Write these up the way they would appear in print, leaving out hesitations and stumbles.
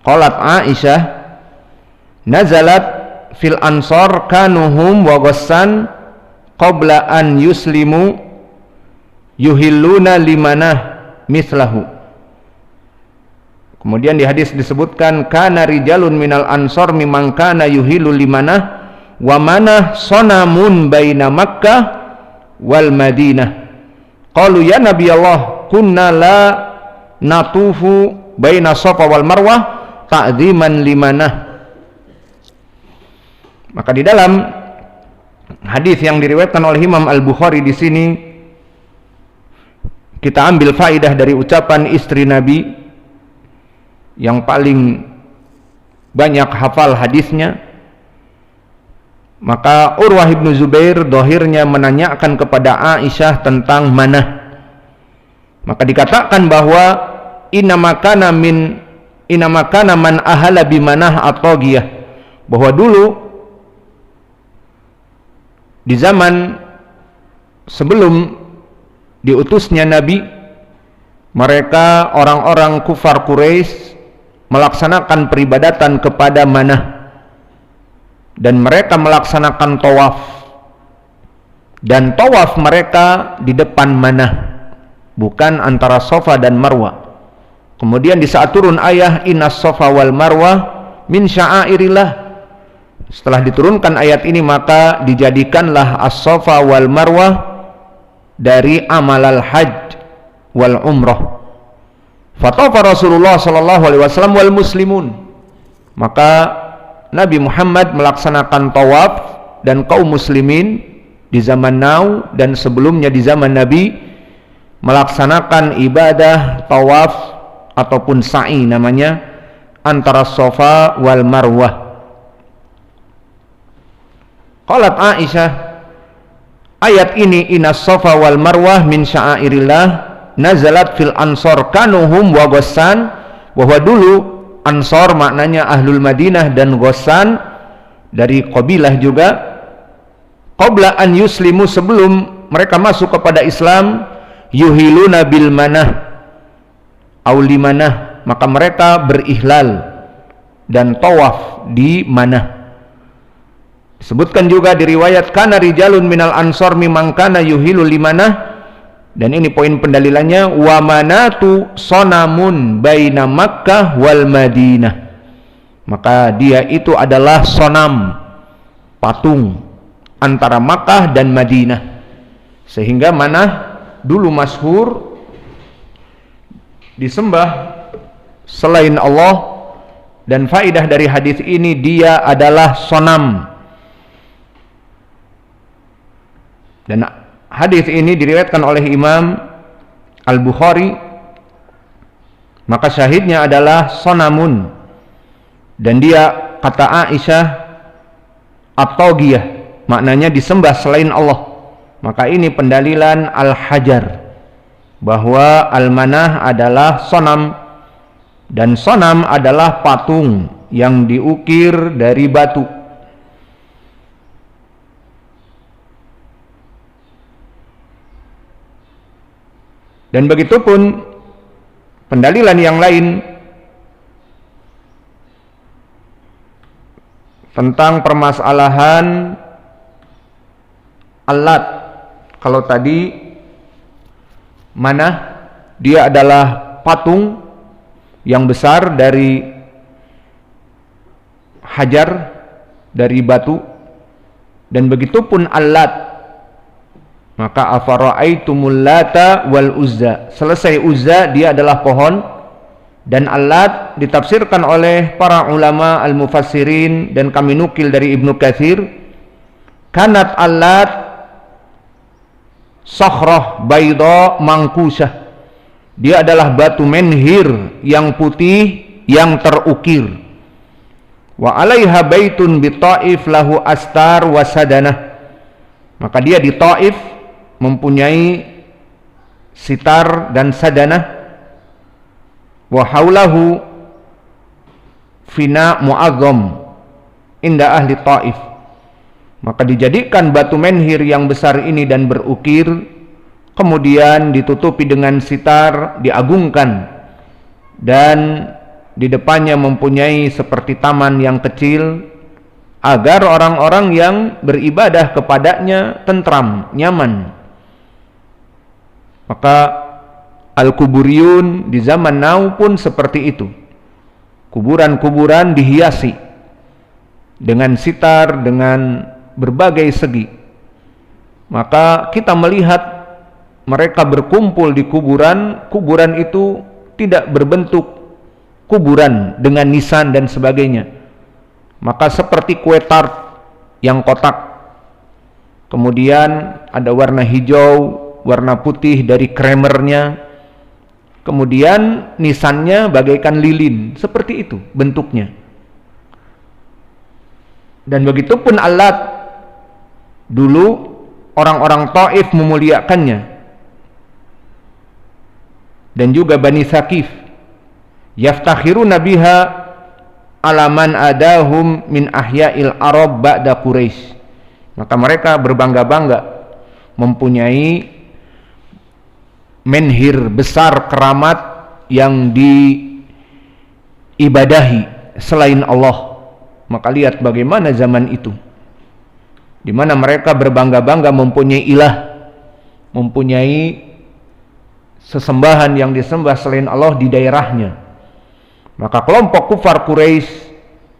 Qalat Aisyah, nazalat fil ansor kanuhum wa ghassan qabla an yuslimu yuhilluna limanah mislahu. Kemudian di hadis disebutkan kana rijalun minal ansor mimman kana yuhillu limanah wa manah sonamun baina Makkah wal Madinah. Qalu ya Nabi Allah kunna la natufu baina Safa wal Marwah ta'ziman limanah. Maka di dalam hadis yang diriwayatkan oleh Imam Al-Bukhari di sini kita ambil faidah dari ucapan istri Nabi yang paling banyak hafal hadisnya. Maka Urwah ibnu Zubair dohirnya menanyakan kepada Aisyah tentang manah. Maka dikatakan bahwa inamakana man ahala bimanah at-taghiyah, bahwa dulu di zaman sebelum diutusnya Nabi, mereka orang-orang kufar Quraisy melaksanakan peribadatan kepada manah, dan mereka melaksanakan tawaf, dan tawaf mereka di depan manah, bukan antara Safa dan Marwah. Kemudian di saat turun ayat innas Safa wal Marwah min sya'airillah, setelah diturunkan ayat ini maka dijadikanlah as-Safa wal Marwah dari amal al-hajj wal umrah. Fatafa Rasulullah sallallahu alaihi wasallam wal muslimun, maka Nabi Muhammad melaksanakan tawaf dan kaum muslimin di zaman now dan sebelumnya di zaman Nabi melaksanakan ibadah tawaf ataupun sa'i namanya antara Safa wal Marwah. Qalat Aisyah, ayat ini inas Safa wal Marwah min sya'airillah nazalat fil ansor kanuhum wa ghassan, bahwa dulu Ansor maknanya Ahlul Madinah dan Ghassan dari qabilah juga, qabla an yuslimu, sebelum mereka masuk kepada Islam, yuhiluna bil manah aulimanah, maka mereka berihlal dan tawaf di manah. Disebutkan juga di riwayat kana rijalun minal ansor mimman kana yuhilu limanah, dan ini poin pendalilannya, wa manatu sonamun baina Makkah wal Madinah, maka dia itu adalah sonam, patung antara Makkah dan Madinah, sehingga manah dulu masyhur disembah selain Allah. Dan faidah dari hadis ini, dia adalah sonam. Dan hadis ini diriwayatkan oleh Imam Al-Bukhari, maka syahidnya adalah sonamun, dan dia kata Aisyah at-taghiyah, maknanya disembah selain Allah. Maka ini pendalilan al-hajar, bahwa al-manah adalah sonam, dan sonam adalah patung yang diukir dari batu. Dan begitu pun pendalilan yang lain tentang permasalahan alat. Kalau tadi manah dia adalah patung yang besar dari hajar, dari batu, dan begitu pun alat. Maka afara'aitumul lata wal uzza, selesai uzza dia adalah pohon, dan alat ditafsirkan oleh para ulama al-mufassirin, dan kami nukil dari Ibnu Katsir, kanat alat sakhrah bayda mangkusah, dia adalah batu menhir yang putih yang terukir. Wa alaiha baitun bi Taif lahu astar wa sadanah, maka dia di Taif mempunyai sitar dan sadanah. Wa haulahu fina mu'azzam inda ahli Taif, maka dijadikan batu menhir yang besar ini dan berukir, kemudian ditutupi dengan sitar, diagungkan, dan di depannya mempunyai seperti taman yang kecil, agar orang-orang yang beribadah kepadanya tentram, nyaman. Maka Al-Kuburiyun di zaman now pun seperti itu. Kuburan-kuburan dihiasi dengan sitar, dengan berbagai segi. Maka kita melihat mereka berkumpul di kuburan, kuburan itu tidak berbentuk kuburan dengan nisan dan sebagainya. Maka seperti kue tart yang kotak, kemudian ada warna hijau, warna putih dari kremernya, kemudian nisannya bagaikan lilin, seperti itu bentuknya. Dan begitupun Al-Lat, dulu orang-orang Taif memuliakannya, dan juga Bani Thaqif, yaftakhiruna biha ala man adahum min ahya'il Arab ba'da Quraisy. Maka mereka berbangga-bangga mempunyai menhir besar, keramat yang diibadahi selain Allah. Maka lihat bagaimana zaman itu, di mana mereka berbangga-bangga mempunyai ilah, mempunyai sesembahan yang disembah selain Allah di daerahnya. Maka kelompok kufar Quraisy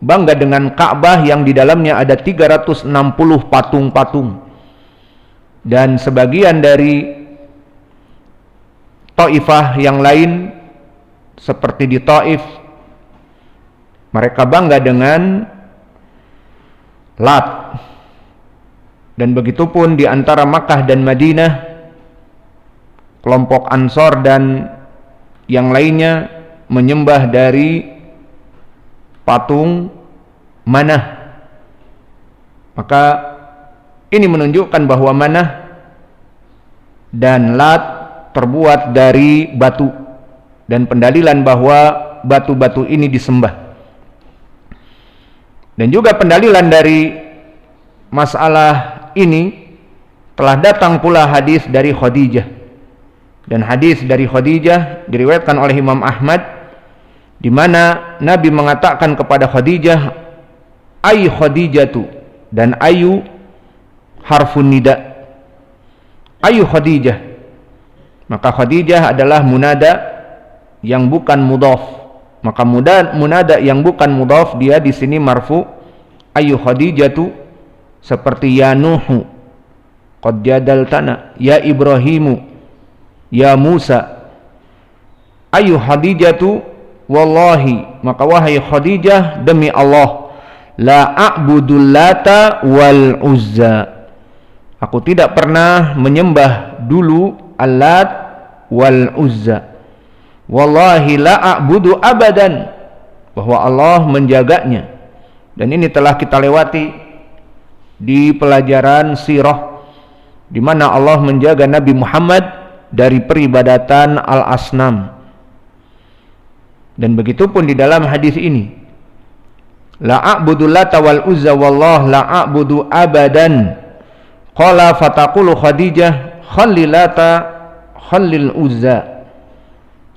bangga dengan Ka'bah yang di dalamnya ada 360 patung-patung. Dan sebagian dari Taifah yang lain seperti di Taif, mereka bangga dengan Lat. Dan begitupun di antara Makkah dan Madinah, kelompok Ansor dan yang lainnya menyembah dari patung Manah. Maka ini menunjukkan bahwa Manah dan Lat terbuat dari batu, dan pendalilan bahwa batu-batu ini disembah. Dan juga pendalilan dari masalah ini telah datang pula hadis dari Khadijah. Dan hadis dari Khadijah diriwayatkan oleh Imam Ahmad, di mana Nabi mengatakan kepada Khadijah, "Ay Khadijatu," dan ayu harfun nida. Ayu Khadijah. Maka Khadijah adalah munada yang bukan mudhaf. Maka munada yang bukan mudhaf dia di sini marfu. Ayu Khadijatu, seperti ya Nuhu qad jadaltana, ya Ibrahimu, ya Musa. Ayu Khadijatu, wallahi, maka wahai Khadijah, demi Allah, la a'budul lata wal uzza, aku tidak pernah menyembah dulu Al-Lat wal Uzza. Wallahi la a'budu abadan, bahwa Allah menjaganya. Dan ini telah kita lewati di pelajaran sirah, di mana Allah menjaga Nabi Muhammad dari peribadatan al-asnam. Dan begitupun di dalam hadis ini, la a'budu lata wal uzza wallah la a'budu abadan. Qala fataqulu Khadijah khallil lata khallil uzza.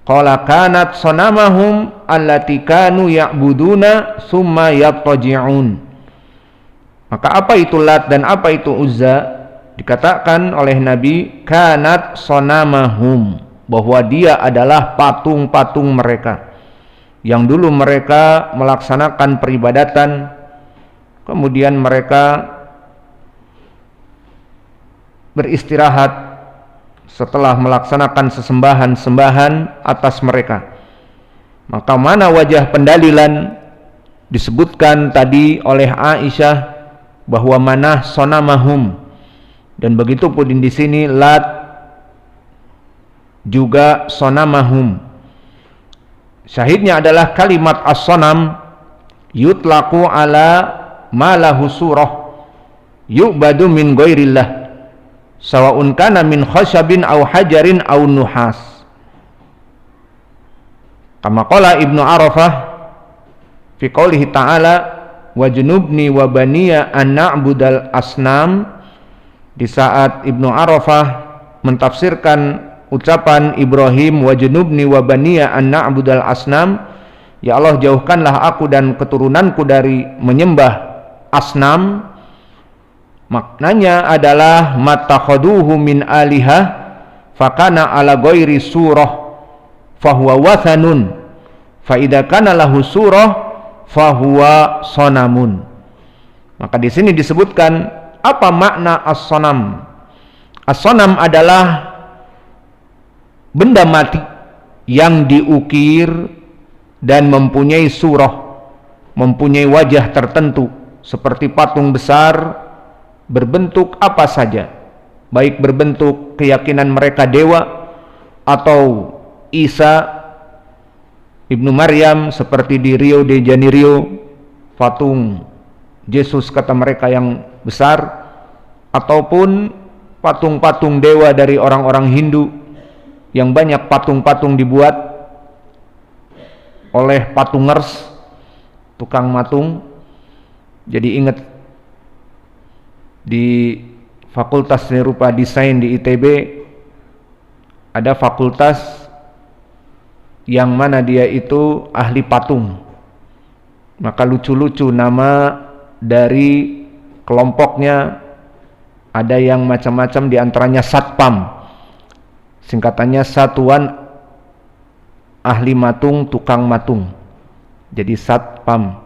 Qala kanat sanamahum allati kanu ya'buduna summa yattaji'un. Maka apa itu Lat dan apa itu Uzza? Dikatakan oleh Nabi, kanat sanamahum, bahwa dia adalah patung-patung mereka yang dulu mereka melaksanakan peribadatan, kemudian mereka beristirahat setelah melaksanakan sesembahan-sembahan atas mereka. Maka mana wajah pendalilan? Disebutkan tadi oleh Aisyah bahwa Manah sonamahum, dan begitu pun di sini Lat juga sonamahum. Syahidnya adalah kalimat as-sonam yutlaqu ala ma lahu surah yu'badu min ghairillah sawa'un kana min khashabin aw hajarin aw nuhas. Kama qala Ibnu Arafah fi qoulihi ta'ala wa junubni wa baniya an na'budal asnam, di saat Ibnu Arafah mentafsirkan ucapan Ibrahim wa junubni wa baniya an na'budal asnam, ya Allah jauhkanlah aku dan keturunanku dari menyembah asnam, maknanya adalah matakhaduhu min alihah fakana ala ghairi surah fahuwa wathanun fa idza kana lahu surah fahuwa sonamun. Maka di sini disebutkan apa makna as-sonam. As-sonam adalah benda mati yang diukir dan mempunyai surah, mempunyai wajah tertentu seperti patung besar berbentuk apa saja, baik berbentuk keyakinan mereka dewa atau Isa Ibnu Maryam seperti di Rio de Janeiro, patung Yesus kata mereka yang besar, ataupun patung-patung dewa dari orang-orang Hindu yang banyak patung-patung dibuat oleh patungers, tukang matung. Jadi ingat di Fakultas Seni Rupa Desain di ITB ada fakultas yang mana dia itu ahli patung. Maka lucu-lucu nama dari kelompoknya, ada yang macam-macam, diantaranya Satpam, singkatannya Satuan Ahli Matung Tukang Matung, jadi Satpam.